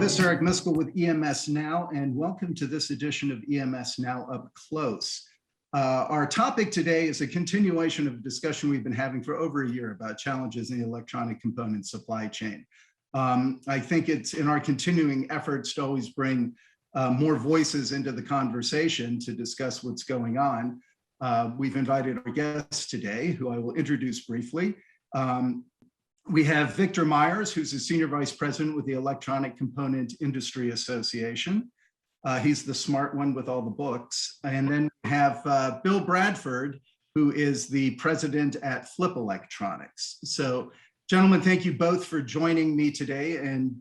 This is Eric Miskell with EMSNOW, and welcome to this edition of EMSNOW Up Close. Our topic today is a continuation of a discussion we've been having for over a year about challenges in the electronic component supply chain. I think it's in our continuing efforts to always bring more voices into the conversation to discuss what's going on. We've invited our guests today, who I will introduce briefly. We have Victor Meijers, who's a Senior Vice President with the Electronic Component Industry Association. He's the smart one with all the books. And then we have Bill Bradford, who is the President at Flip Electronics. So, gentlemen, thank you both for joining me today and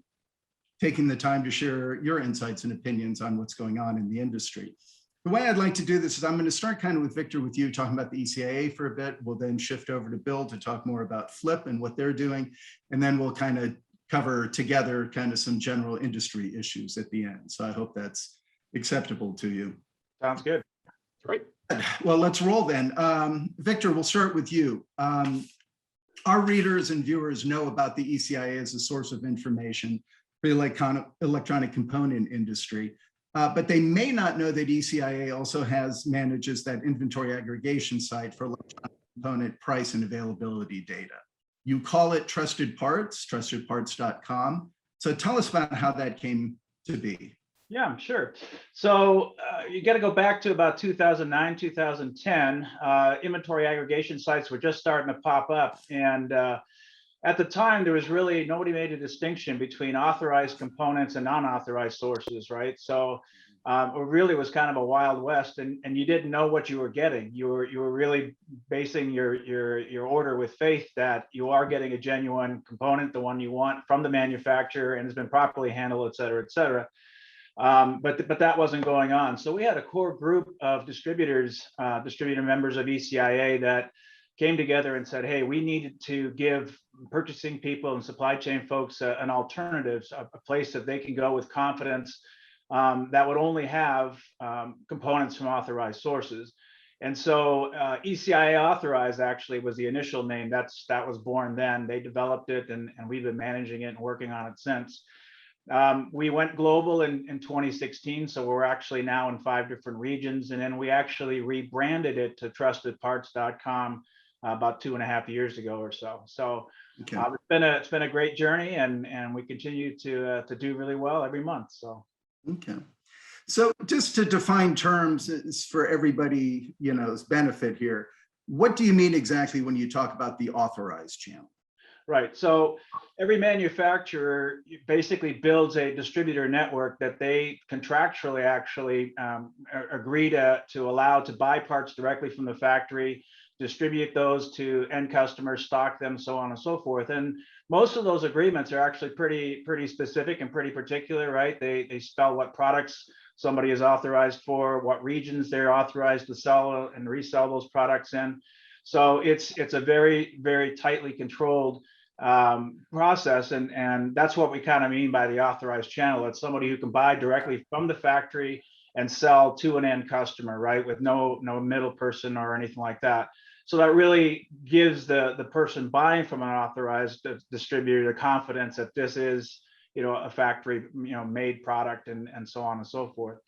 taking the time to share your insights and opinions on what's going on in the industry. The way I'd like to do this is I'm going to start kind of with Victor, with you talking about the ECIA for a bit. We'll then shift over to Bill to talk more about Flip and what they're doing. And then we'll kind of cover together kind of some general industry issues at the end. So I hope that's acceptable to you. Sounds good. Great. Well, let's roll then. Victor, we'll start with you. Our readers and viewers know about the ECIA as a source of information for the electronic component industry. But they may not know that ECIA also manages that inventory aggregation site for electronic component price and availability data. You call it Trusted Parts, trustedparts.com. So tell us about how that came to be. Yeah, sure. So you got to go back to about 2009, 2010. Inventory aggregation sites were just starting to pop up. And at the time, there was really nobody made a distinction between authorized components and non-authorized sources, right? So it really was kind of a wild west, and you didn't know what you were getting. You were really basing your order with faith that you are getting a genuine component, the one you want from the manufacturer, and has been properly handled, et cetera, et cetera. But that wasn't going on. So we had a core group of distributors, distributor members of ECIA that came together and said, hey, we needed to give purchasing people and supply chain folks an alternative, a place that they can go with confidence that would only have components from authorized sources. And so ECIA Authorized actually was the initial name. That was born then. They developed it, and we've been managing it and working on it since. We went global in 2016, so we're actually now in 5 different regions, and then we actually rebranded it to trustedparts.com about 2.5 years ago or so. So okay. It's been a great journey, and we continue to do really well every month. So okay. So just to define terms for everybody, benefit here, what do you mean exactly when you talk about the authorized channel? Right. So every manufacturer basically builds a distributor network that they contractually actually agree to allow to buy parts directly from the factory, distribute those to end customers, stock them, so on and so forth. And most of those agreements are actually pretty specific and pretty particular, right? They spell what products somebody is authorized for, what regions they're authorized to sell and resell those products in. So it's a very, very tightly controlled process, and that's what we kind of mean by the authorized channel. It's somebody who can buy directly from the factory and sell to an end customer, right, with no middle person or anything like that. So that really gives the person buying from an authorized distributor the confidence that this is, a factory, made product, and so on and so forth.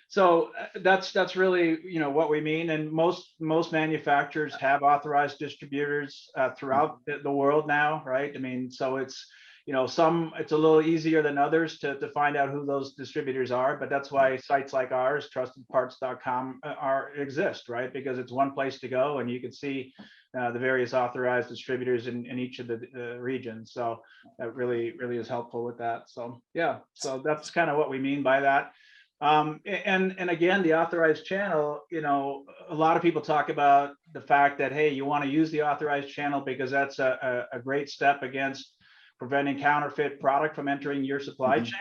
So that's really, what we mean. And most manufacturers have authorized distributors throughout the world now, right? I mean, so it's, it's a little easier than others to find out who those distributors are, but that's why sites like ours, trustedparts.com, exist, right? Because it's one place to go, and you can see the various authorized distributors in each of the regions. So that really is helpful with that. So yeah, so that's kind of what we mean by that. And again, the authorized channel, a lot of people talk about the fact that, hey, you want to use the authorized channel because that's a great step against preventing counterfeit product from entering your supply chain.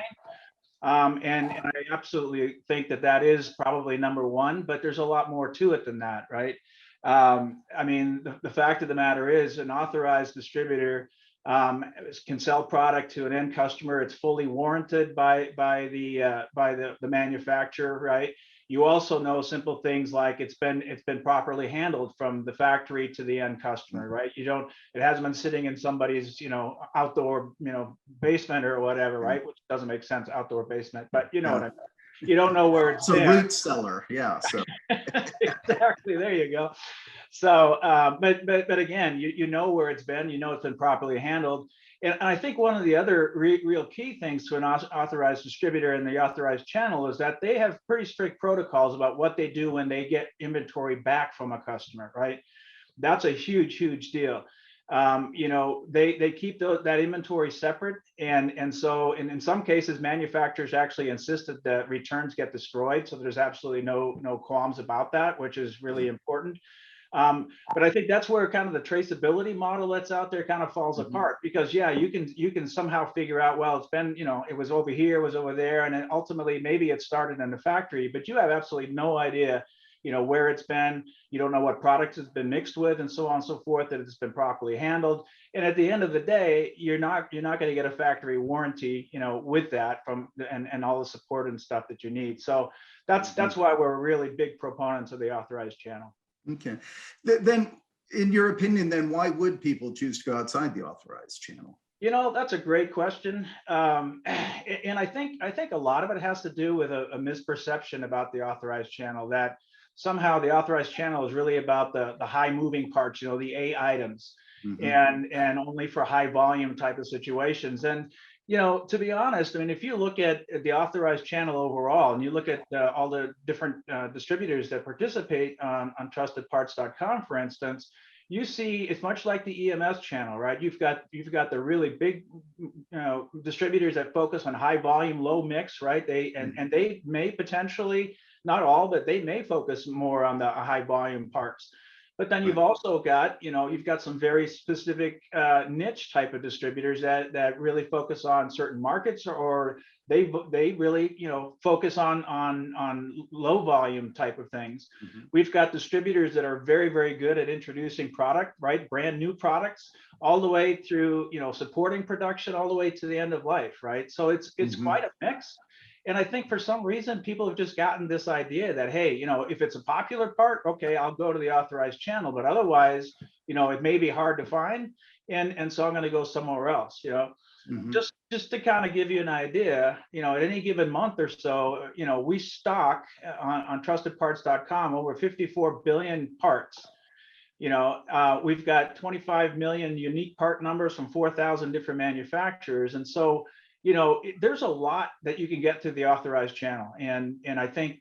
And I absolutely think that is probably number one, but there's a lot more to it than that, right? I mean, the fact of the matter is, an authorized distributor can sell product to an end customer. It's fully warranted by the manufacturer, right? You also know simple things like it's been properly handled from the factory to the end customer, right? It hasn't been sitting in somebody's, outdoor, basement or whatever, right? Which doesn't make sense, outdoor basement, but you know what I mean. You don't know where it's So root cellar, yeah. So exactly, there you go. So, but again, you know where it's been, it's been properly handled. And I think one of the other real key things to an authorized distributor and the authorized channel is that they have pretty strict protocols about what they do when they get inventory back from a customer, right? That's a huge, huge deal. They keep that inventory separate, and so in some cases, manufacturers actually insisted that returns get destroyed, so there's absolutely no qualms about that, which is really important. But I think that's where kind of the traceability model that's out there kind of falls apart, because yeah, you can somehow figure out, well, it's been, it was over here, it was over there, and then ultimately maybe it started in the factory, but you have absolutely no idea, where it's been. You don't know what products it's been mixed with, and so on and so forth, that it's been properly handled. And at the end of the day, you're not going to get a factory warranty, with that and all the support and stuff that you need. So that's why we're really big proponents of the authorized channel. Okay. Then, in your opinion, then why would people choose to go outside the authorized channel? That's a great question. And I think a lot of it has to do with a misperception about the authorized channel, that somehow the authorized channel is really about the high moving parts, the A items, and only for high volume type of situations. And to be honest, I mean, if you look at the authorized channel overall, and you look at all the different distributors that participate on trustedparts.com, for instance, you see it's much like the EMS channel, right? You've got the really big, distributors that focus on high volume, low mix, right? And they may potentially, not all, but they may focus more on the high volume parts. But then you've also got, you've got some very specific niche type of distributors that really focus on certain markets, or they really, focus on low volume type of things. We've got distributors that are very, very good at introducing product, right? Brand new products, all the way through, supporting production, all the way to the end of life, right? So it's quite a mix. And I think for some reason, people have just gotten this idea that, hey, if it's a popular part, okay, I'll go to the authorized channel, but otherwise, it may be hard to find. And so I'm going to go somewhere else, just to kind of give you an idea, at any given month or so, we stock on trustedparts.com over 54 billion parts. We've got 25 million unique part numbers from 4,000 different manufacturers. And so, there's a lot that you can get through the authorized channel. And I think,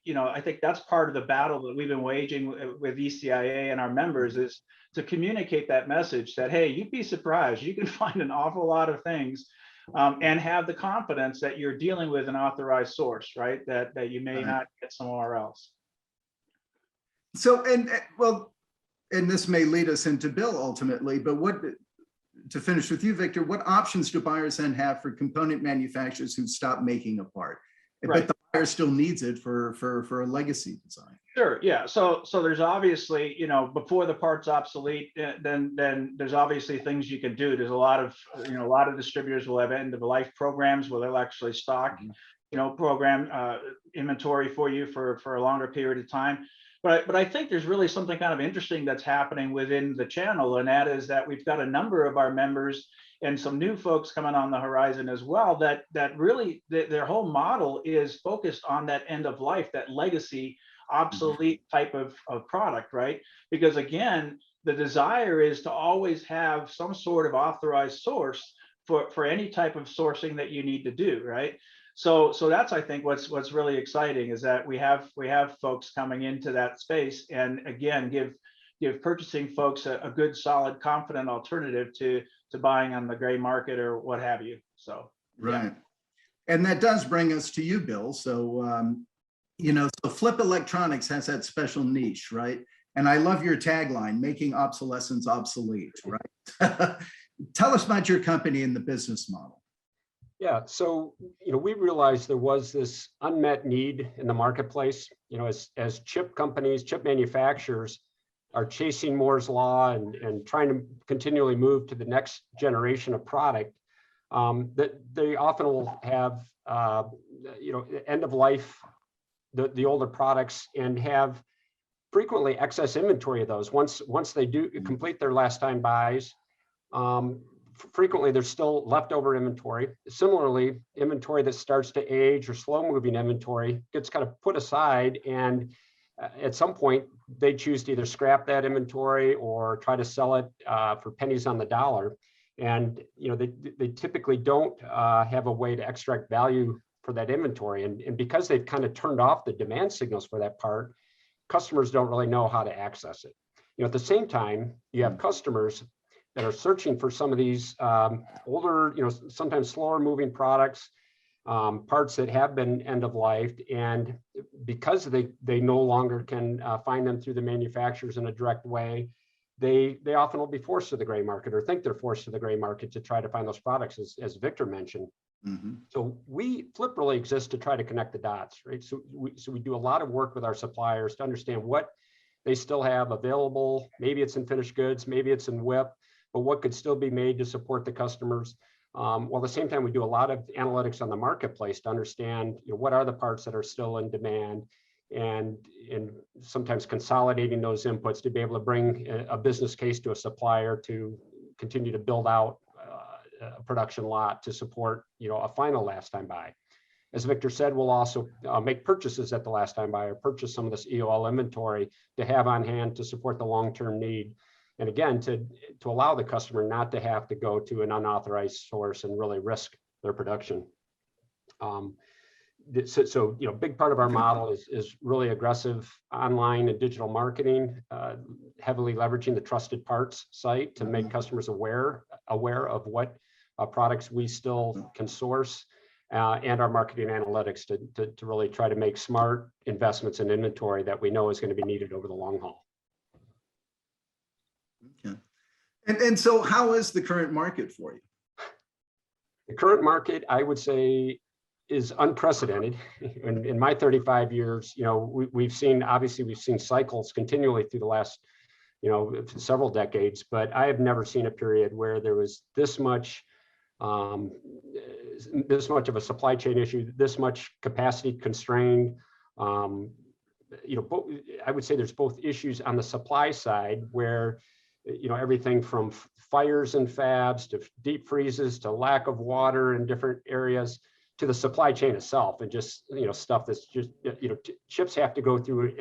that's part of the battle that we've been waging with ECIA and our members, is to communicate that message that, hey, you'd be surprised. You can find an awful lot of things, and have the confidence that you're dealing with an authorized source, right? That you may not get somewhere else. So, and this may lead us into Bill ultimately, but to finish with you, Victor, what options do buyers then have for component manufacturers who stop making a part, but the buyer still needs it for a legacy design? Sure, yeah. So there's obviously, before the part's obsolete, then there's obviously things you can do. There's a lot of distributors will have end of life programs where they'll actually stock, program inventory for you for a longer period of time. But I think there's really something kind of interesting that's happening within the channel, and that is that we've got a number of our members and some new folks coming on the horizon as well, that really their whole model is focused on that end of life, that legacy, obsolete type of product, right? Because again, the desire is to always have some sort of authorized source for any type of sourcing that you need to do, right? So that's, I think, what's really exciting, is that we have folks coming into that space, and again, give purchasing folks a good, solid, confident alternative to buying on the gray market or what have you. So right, and that does bring us to you, Bill. So so Flip Electronics has that special niche, right? And I love your tagline, making obsolescence obsolete, right? Tell us about your company and the business model. Yeah, so we realized there was this unmet need in the marketplace. As chip companies, chip manufacturers are chasing Moore's law and trying to continually move to the next generation of product, that they often will have end of life the older products and have frequently excess inventory of those. Once they do complete their last time buys, frequently there's still leftover inventory. Similarly, inventory that starts to age or slow moving inventory gets kind of put aside, and at some point they choose to either scrap that inventory or try to sell it for pennies on the dollar. And they typically don't have a way to extract value for that inventory. And because they've kind of turned off the demand signals for that part, customers don't really know how to access it. At the same time, you have customers that are searching for some of these older, sometimes slower moving products, parts that have been end of life, and because they no longer can find them through the manufacturers in a direct way, they often will be forced to the gray market or think they're forced to the gray market to try to find those products, as Victor mentioned. Mm-hmm. So Flip really exists to try to connect the dots, right? So we do a lot of work with our suppliers to understand what they still have available. Maybe it's in finished goods, maybe it's in WIP, but what could still be made to support the customers. While at the same time, we do a lot of analytics on the marketplace to understand what are the parts that are still in demand, and sometimes consolidating those inputs to be able to bring a business case to a supplier to continue to build out a production lot to support a final last time buy. As Victor said, we'll also make purchases at the last time buy or purchase some of this EOL inventory to have on hand to support the long-term need. And again, to allow the customer not to have to go to an unauthorized source and really risk their production. So big part of our model is really aggressive online and digital marketing, heavily leveraging the Trusted Parts site to make customers aware of what products we still can source, and our marketing analytics to really try to make smart investments in inventory that we know is going to be needed over the long haul. Okay. And so how is the current market for you? The current market, I would say, is unprecedented. In my 35 years, we've seen cycles continually through the last, several decades, but I have never seen a period where there was this much of a supply chain issue, this much capacity constrained. I would say there's both issues on the supply side where everything from fires in fabs to deep freezes to lack of water in different areas to the supply chain itself, and just stuff that's just chips have to go through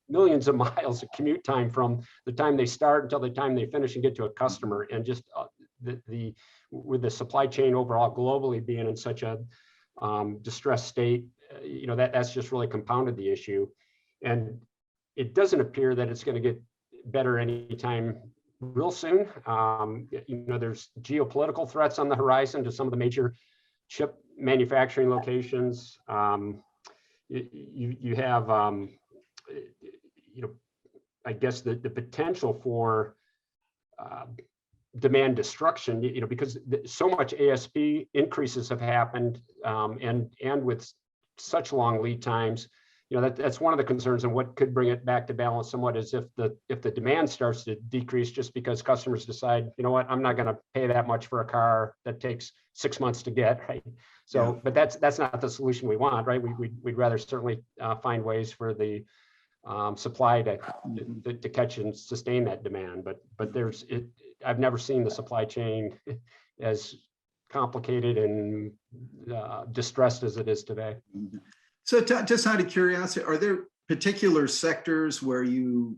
millions of miles of commute time from the time they start until the time they finish and get to a customer, and just with the supply chain overall globally being in such a distressed state, that's just really compounded the issue, and it doesn't appear that it's going to get better anytime real soon. There's geopolitical threats on the horizon to some of the major chip manufacturing locations. You have, I guess the potential for demand destruction, because so much ASP increases have happened, and with such long lead times. That's one of the concerns, and what could bring it back to balance somewhat is if the demand starts to decrease just because customers decide, I'm not going to pay that much for a car that takes 6 months to get, right? So, but that's not the solution we want, right? We'd rather certainly find ways for the supply to catch and sustain that demand. But I've never seen the supply chain as complicated and distressed as it is today. So just out of curiosity, are there particular sectors where the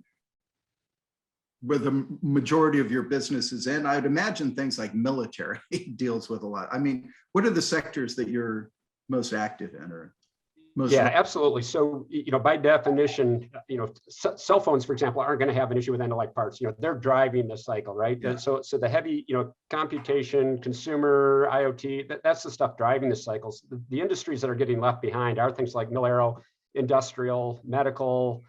majority of your business is in? I'd imagine things like military deals with a lot. I mean, what are the sectors that you're most active in, or most? Yeah, absolutely. So, by definition, cell phones, for example, aren't going to have an issue with end-of-life parts. They're driving the cycle, right? Yeah. So the heavy, computation, consumer, IoT, that's the stuff driving the cycles. The industries that are getting left behind are things like mil-aero, industrial, medical,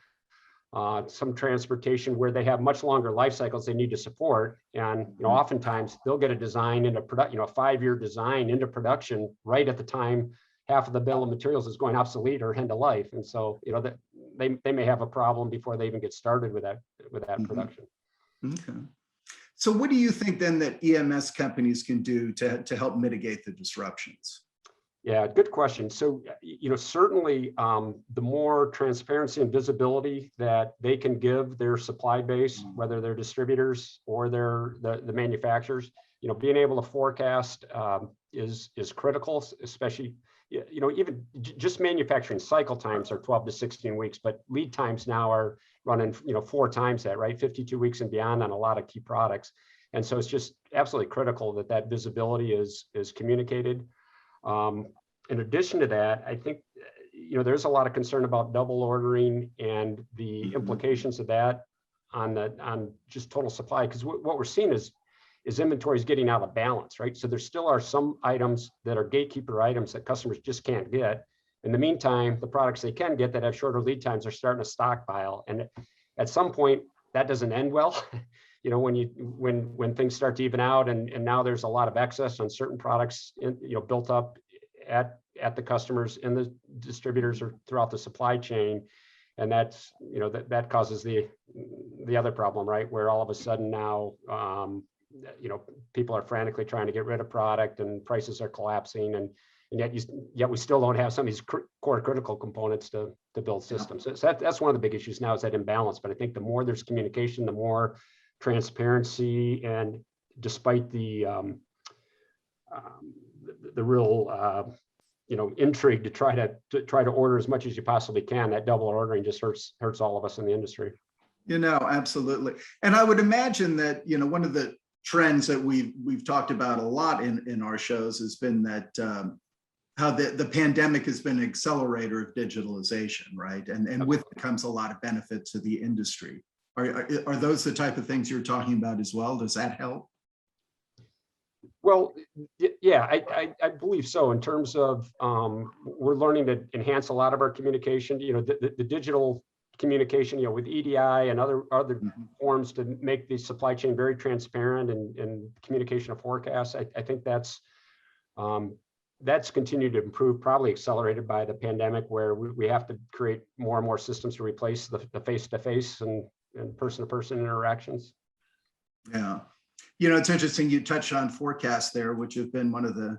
some transportation, where they have much longer life cycles they need to support. And oftentimes they'll get a design into production, a 5-year design into production right at the time half of the bill of materials is going obsolete or end of life, and so that they may have a problem before they even get started with that production. Okay. So what do you think then that EMS companies can do to help mitigate the disruptions? Yeah, good question. So, certainly the more transparency and visibility that they can give their supply base, whether they're distributors or the manufacturers, being able to forecast is critical, especially, even just manufacturing cycle times are 12 to 16 weeks, but lead times now are running, 4 times that, right? 52 weeks and beyond on a lot of key products. And so it's just absolutely critical that visibility is communicated. In addition to that, I think, there's a lot of concern about double ordering and the implications of that on just total supply. Because what we're seeing is inventory is getting out of balance, right? So there still are some items that are gatekeeper items that customers just can't get. In the meantime, the products they can get that have shorter lead times are starting to stockpile. And at some point, that doesn't end well. When things start to even out, and now there's a lot of excess on certain products, built up at the customers and the distributors or throughout the supply chain, and that's that causes the other problem, right? Where all of a sudden now people are frantically trying to get rid of product and prices are collapsing, and yet we still don't have some of these core critical components to build systems. So that's one of the big issues now, is that imbalance. But I think the more there's communication, the more transparency, and despite the real intrigue to try to order as much as you possibly can, that double ordering just hurts all of us in the industry. Absolutely. And I would imagine that one of the trends that we've talked about a lot in our shows has been that how the pandemic has been an accelerator of digitalization, right? And with it comes a lot of benefit to the industry. Are those the type of things you're talking about as well? Does that help? Well, yeah, I believe so. In terms of we're learning to enhance a lot of our communication. The digital communication, with EDI and other forms to make the supply chain very transparent and communication of forecasts. I think that's continued to improve, probably accelerated by the pandemic, where we have to create more and more systems to replace the face-to-face and person-to-person interactions. Yeah. It's interesting you touched on forecasts there, which have been one of the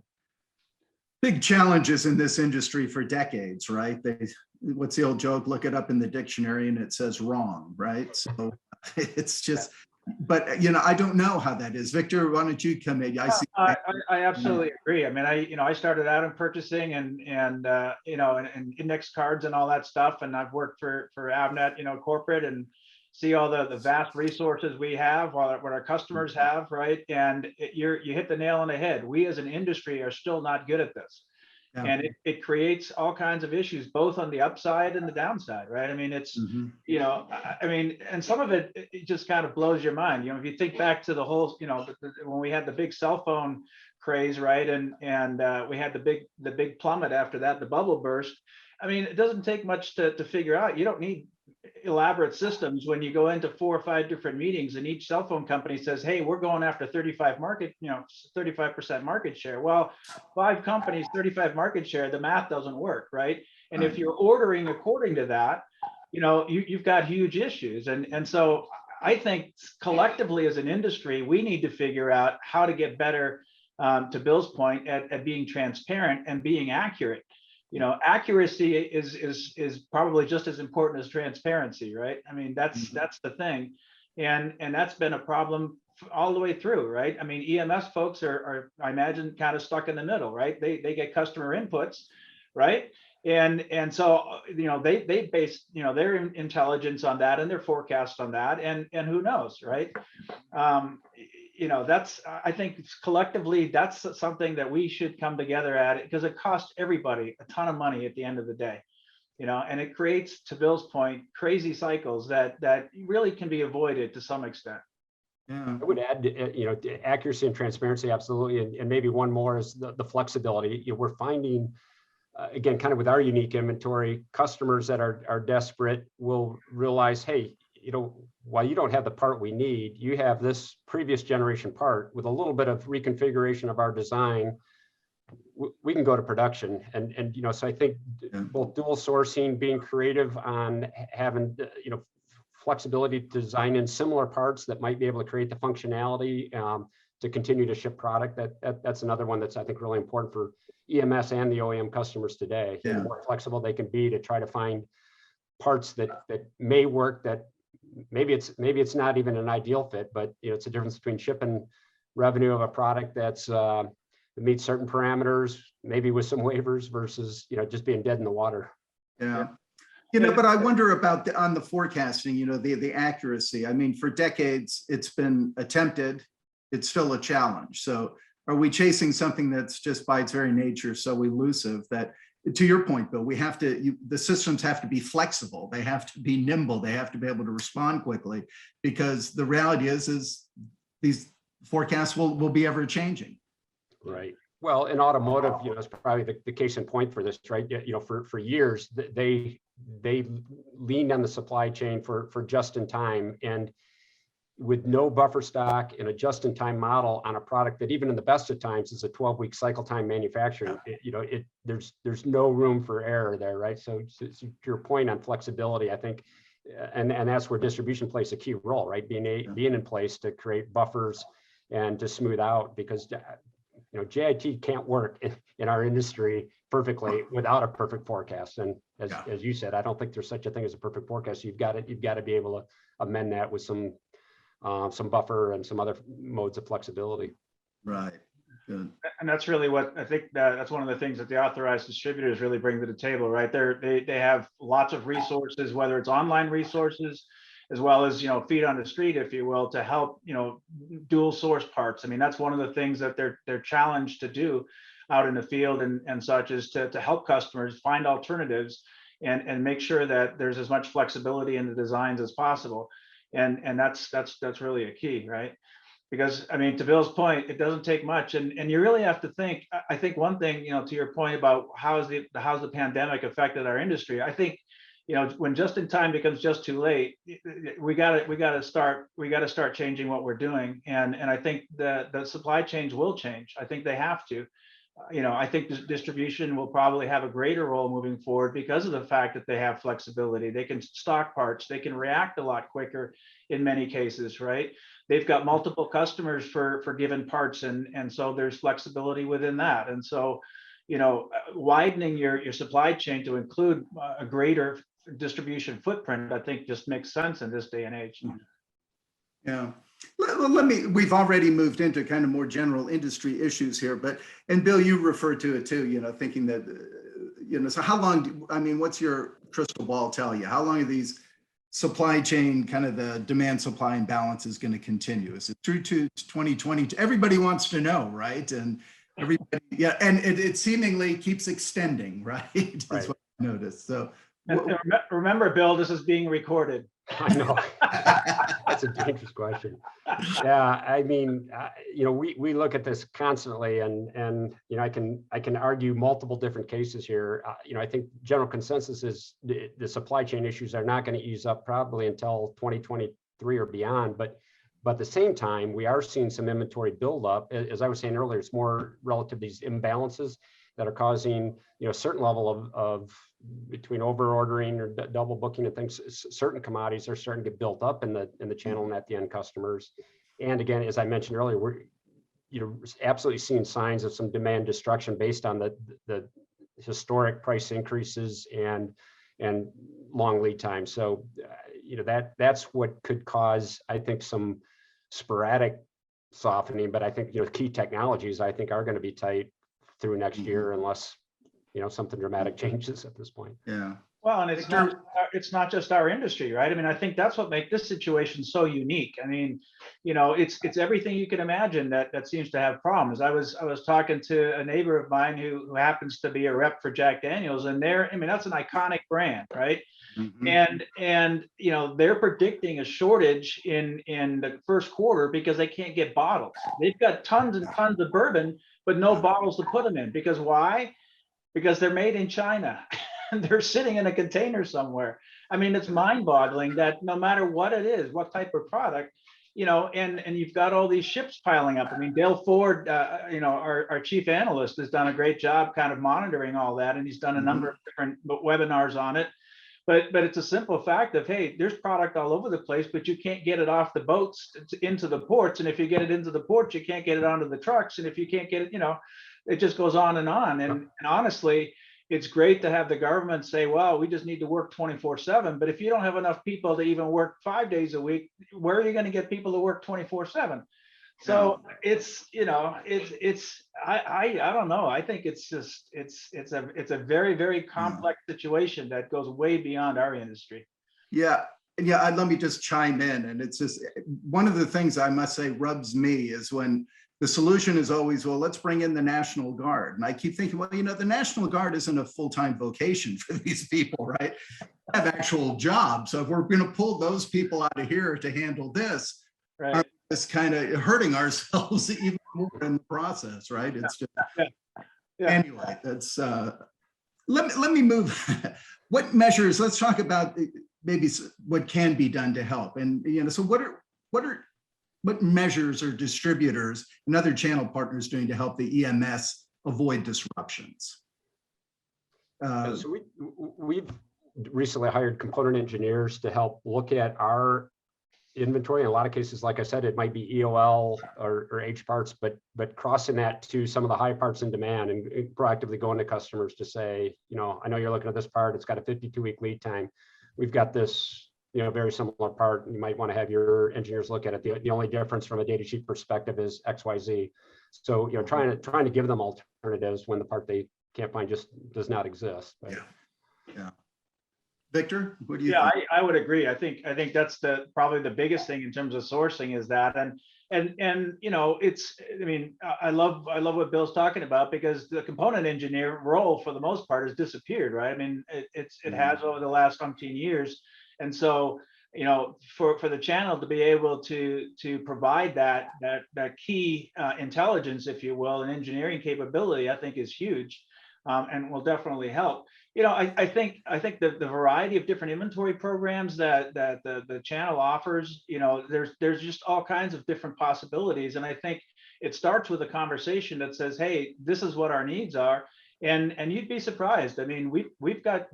big challenges in this industry for decades, right? What's the old joke? Look it up in the dictionary and it says wrong, right? So it's just, but I don't know how that is. Victor, why don't you come in? I absolutely agree. I mean, I started out in purchasing and index cards and all that stuff, and I've worked for Avnet, corporate, and see all the vast resources we have, what our customers have, right? And you hit the nail on the head. We as an industry are still not good at this. Yeah. And it creates all kinds of issues, both on the upside and the downside, right? I mean, it's, and some of it just kind of blows your mind. If you think back to the whole, when we had the big cell phone craze, right? And we had the big plummet after that, the bubble burst. I mean, it doesn't take much to figure out. You don't need elaborate systems when you go into 4 or 5 different meetings and each cell phone company says, hey, we're going after 35% market share. Well, 5 companies, 35 market share, the math doesn't work, right? And if you're ordering according to that, you've got huge issues. And so I think collectively as an industry, we need to figure out how to get better, to Bill's point, at being transparent and being accurate. Accuracy is probably just as important as transparency, right? I mean, that's the thing, and that's been a problem all the way through, right? I mean, EMS folks are I imagine kind of stuck in the middle, right? They get customer inputs, right? And so they base their intelligence on that and their forecast on that, and who knows, right? That's, I think collectively, that's something that we should come together at, because it costs everybody a ton of money at the end of the day, and it creates, to Bill's point, crazy cycles that really can be avoided to some extent. Yeah. I would add, accuracy and transparency, absolutely. And maybe one more is the flexibility. We're finding, again, kind of with our unique inventory, customers that are desperate will realize, hey, while you don't have the part we need, you have this previous generation part with a little bit of reconfiguration of our design, we can go to production. And so I think both dual sourcing, being creative on having, flexibility to design in similar parts that might be able to create the functionality to continue to ship product. That's another one that's, I think, really important for EMS and the OEM customers today. Yeah. The more flexible they can be to try to find parts that may work, that maybe it's not even an ideal fit, but it's a difference between shipping revenue of a product that's that meets certain parameters, maybe with some waivers, versus just being dead in the water. Yeah. But I wonder about on the forecasting, the accuracy. I mean, for decades, it's been attempted. It's still a challenge. So are we chasing something that's just by its very nature so elusive that, to your point, Bill, we have to, the systems have to be flexible. They have to be nimble. They have to be able to respond quickly, because the reality is these forecasts will be ever changing. Right. Well, in automotive, it's probably the case in point for this, right? For years, they leaned on the supply chain for just in time, and with no buffer stock and a just in time model on a product that even in the best of times is a 12-week cycle time manufacturing, there's no room for error there, right? So to your point on flexibility, I think, and that's where distribution plays a key role, right? Being in place to create buffers and to smooth out, because JIT can't work in our industry perfectly without a perfect forecast. And as you said, I don't think there's such a thing as a perfect forecast. You've got to be able to amend that with some buffer and some other modes of flexibility. Right. Good. And that's really what I think that's one of the things that the authorized distributors really bring to the table, right? They have lots of resources, whether it's online resources, as well as feet on the street, if you will, to help dual source parts. I mean, that's one of the things that they're challenged to do out in the field and such, is to help customers find alternatives and make sure that there's as much flexibility in the designs as possible. And that's really a key, right? Because I mean, to Bill's point, it doesn't take much, and you really have to think. I think one thing, to your point about how's the pandemic affected our industry, I think, when just in time becomes just too late, we got to start changing what we're doing, and I think the supply chains will change. I think they have to. I think this distribution will probably have a greater role moving forward because of the fact that they have flexibility. They can stock parts. They can react a lot quicker in many cases, right? They've got multiple customers for given parts, and so there's flexibility within that. And so, widening your supply chain to include a greater distribution footprint, I think, just makes sense in this day and age. Yeah. We've already moved into kind of more general industry issues here, and Bill, you referred to it too, thinking that, so how long, what's your crystal ball tell you? How long are these supply chain, kind of the demand supply imbalance is going to continue? Is it through to 2020? Everybody wants to know, right? And everybody, and it seemingly keeps extending, right? That's what I noticed. So remember, Bill, this is being recorded. I know. That's a dangerous question. Yeah, I mean, we look at this constantly, and I can argue multiple different cases here. I think general consensus is the supply chain issues are not going to ease up probably until 2023 or beyond. But at the same time, we are seeing some inventory buildup. As I was saying earlier, it's more relative to these imbalances that are causing a certain level of between over ordering or double booking and things. Certain commodities are starting to get built up in the channel and at the end customers. And again, as I mentioned earlier, we're absolutely seeing signs of some demand destruction based on the historic price increases and long lead time. So that's what could cause, I think, some sporadic softening. But I think key technologies, I think, are going to be tight through next year, unless something dramatic changes at this point. Yeah. Well, and it's not just our industry, right? I mean, I think that's what makes this situation so unique. I mean, it's everything you can imagine that seems to have problems. I was talking to a neighbor of mine who happens to be a rep for Jack Daniels, and that's an iconic brand, right? Mm-hmm. And they're predicting a shortage in the first quarter because they can't get bottles. They've got tons and tons of bourbon, but no bottles to put them in. Because why? Because they're made in China. They're sitting in a container somewhere. I mean, it's mind-boggling that no matter what it is, what type of product, and you've got all these ships piling up. I mean, Dale Ford, our chief analyst, has done a great job kind of monitoring all that, and he's done a number of different webinars on it. But it's a simple fact of, hey, there's product all over the place, but you can't get it off the boats into the ports. And if you get it into the ports, you can't get it onto the trucks. And if you can't get it, it just goes on and on. And honestly, it's great to have the government say, well, we just need to work 24/7. But if you don't have enough people to even work 5 days a week, where are you going to get people to work 24/7? So it's, I don't know. I think it's just, it's a very, very complex situation that goes way beyond our industry. Yeah. Yeah. Let me just chime in. And it's just one of the things I must say rubs me is when the solution is always, well, let's bring in the National Guard. And I keep thinking, well, the National Guard isn't a full-time vocation for these people, right? They have actual jobs. So if we're going to pull those people out of here to handle this, right, it's kind of hurting ourselves even more in the process, right? It's just, anyway, that's, let me move. What measures, let's talk about maybe what can be done to help. And, so what measures are distributors and other channel partners doing to help the EMS avoid disruptions? So we've recently hired component engineers to help look at our inventory. In a lot of cases, like I said, it might be EOL or H parts, but crossing that to some of the high parts in demand and proactively going to customers to say, I know you're looking at this part, it's got a 52-week lead time. We've got this very similar part. You might want to have your engineers look at it. The only difference from a data sheet perspective is XYZ. So, trying to give them alternatives when the part they can't find just does not exist. But. Yeah. Victor, what do you think? I would agree. I think that's probably the biggest thing in terms of sourcing is that, and it's, I love what Bill's talking about, because the component engineer role for the most part has disappeared, right? It has over the last umpteen years. And so, for the channel to be able to provide that key intelligence, if you will, and engineering capability, I think is huge, and will definitely help. I think the variety of different inventory programs that the channel offers, there's just all kinds of different possibilities, and I think it starts with a conversation that says, hey, this is what our needs are. And you'd be surprised. We've got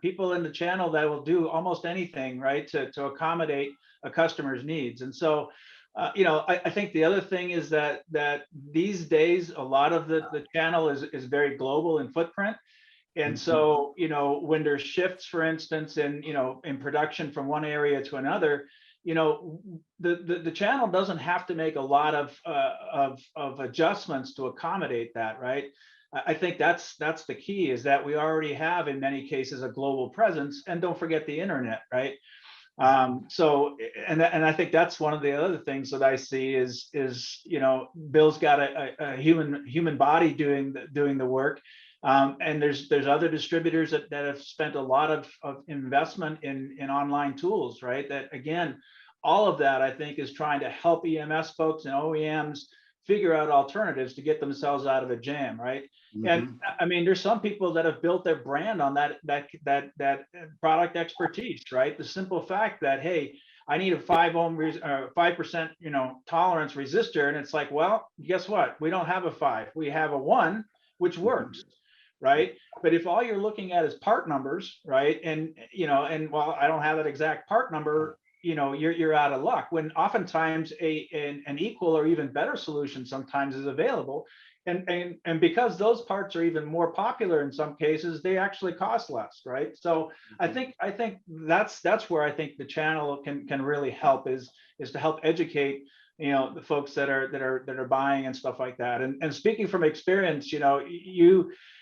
people in the channel that will do almost anything, right, to accommodate a customer's needs. And so, I think the other thing is that these days a lot of the channel is very global in footprint. And so, when there's shifts, for instance, in production from one area to another, the channel doesn't have to make a lot of adjustments to accommodate that, right? I think that's the key, is that we already have in many cases a global presence, and don't forget the internet, right? So, and I think that's one of the other things that I see is Bill's got a human body doing the work, and there's other distributors that have spent a lot of investment in online tools, right? That again, all of that I think is trying to help EMS folks and OEMs figure out alternatives to get themselves out of a jam, right? And there's some people that have built their brand on that product expertise, right? The simple fact that, hey, I need a 5% tolerance resistor, and it's like, well, guess what? We don't have a 5, we have a 1, which works, right? But if all you're looking at is part numbers, right, and well, I don't have that exact part number, you're out of luck, when oftentimes an equal or even better solution sometimes is available. And because those parts are even more popular in some cases, they actually cost less, right? So I think that's where I think the channel can really help, is to help educate the folks that are buying and stuff like that. And speaking from experience,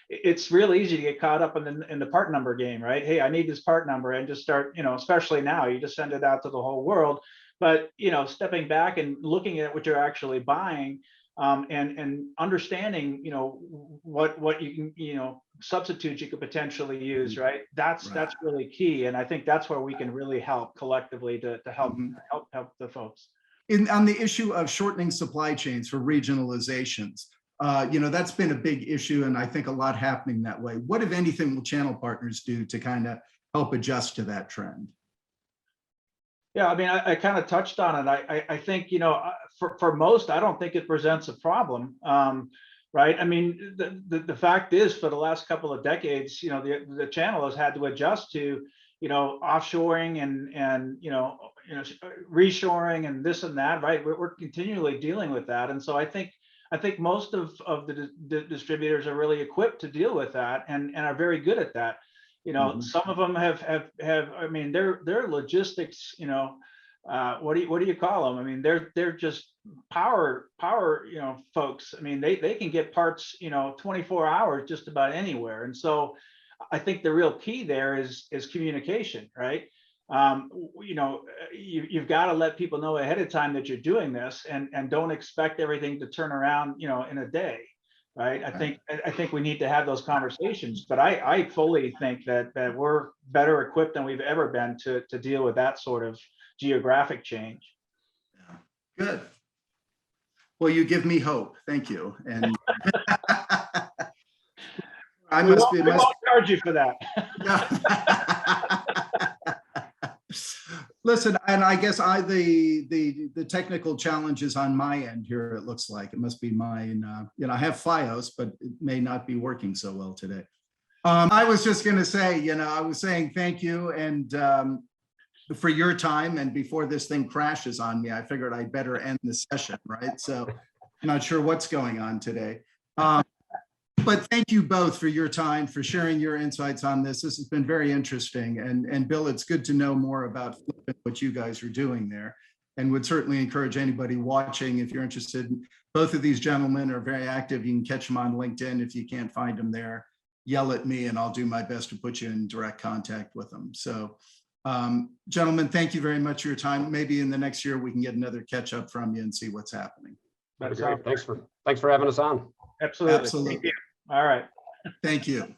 it's real easy to get caught up in the part number game, right? Hey, I need this part number, and just start, especially now, you just send it out to the whole world. But stepping back and looking at what you're actually buying, and understanding, what you can, substitutes you could potentially use, right? That's really key, and I think that's where we can really help collectively to help the folks. On the issue of shortening supply chains for regionalizations, that's been a big issue, and I think a lot happening that way. What, if anything, will channel partners do to kind of help adjust to that trend? Yeah, I kind of touched on it. I think, for most, I don't think it presents a problem, right? The fact is, for the last couple of decades, the channel has had to adjust to, offshoring and reshoring and this and that, right? We're continually dealing with that, and so I think I think most of the distributors are really equipped to deal with that and are very good at that. You know, Mhm. some of them have, I mean, their logistics, you know, what do you call them? I mean, they're just power, you know, folks. I mean, they can get parts, you know, 24 hours just about anywhere. And so I think the real key there is communication, right? You know, you've got to let people know ahead of time that you're doing this, and don't expect everything to turn around, you know, in a day, right? I think we need to have those conversations, but I fully think that we're better equipped than we've ever been to deal with that sort of geographic change. Good. Well, you give me hope. Thank you. And I We must be. won't charge you for that. Listen, and I guess the technical challenge is on my end here. It looks like it must be mine. You know, I have FiOS, but it may not be working so well today. I was just going to say, you know, I was saying thank you and for your time. And before this thing crashes on me, I figured I'd better end the session, right? So I'm not sure what's going on today. But thank you both for your time, for sharing your insights on this. This has been very interesting. And Bill, it's good to know more about what you guys are doing there, and would certainly encourage anybody watching, if you're interested. Both of these gentlemen are very active. You can catch them on LinkedIn. If you can't find them there, yell at me and I'll do my best to put you in direct contact with them. So gentlemen, thank you very much for your time. Maybe in the next year, we can get another catch up from you and see what's happening. That'd be great. Thanks for having us on. Absolutely. Absolutely. Thank you. All right. Thank you.